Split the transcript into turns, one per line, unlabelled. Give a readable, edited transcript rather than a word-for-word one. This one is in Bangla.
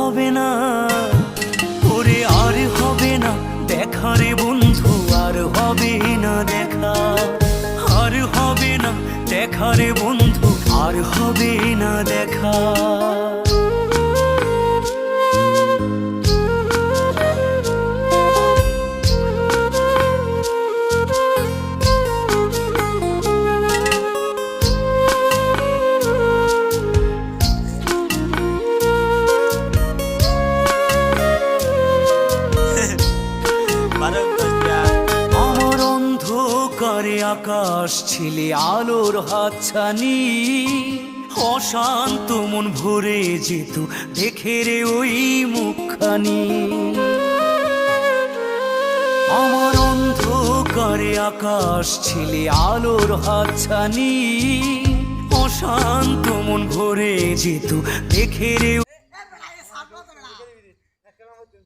হবে না, ওরে আর হবে না দেখা রে বন্ধু, আর হবে না দেখা, আর হবে না দেখা রে বন্ধু, আর হবে না দেখা। আমার অন্ধকারে আকাশ ছিলে আলোর হাতছানি, অশান্ত মন ভরে যেত দেখে রে ওই মুখখানি। আমার অন্ধকারে আকাশ ছিলে আলোর হাতছানি, অশান্ত মন ভরে যেত দেখে রে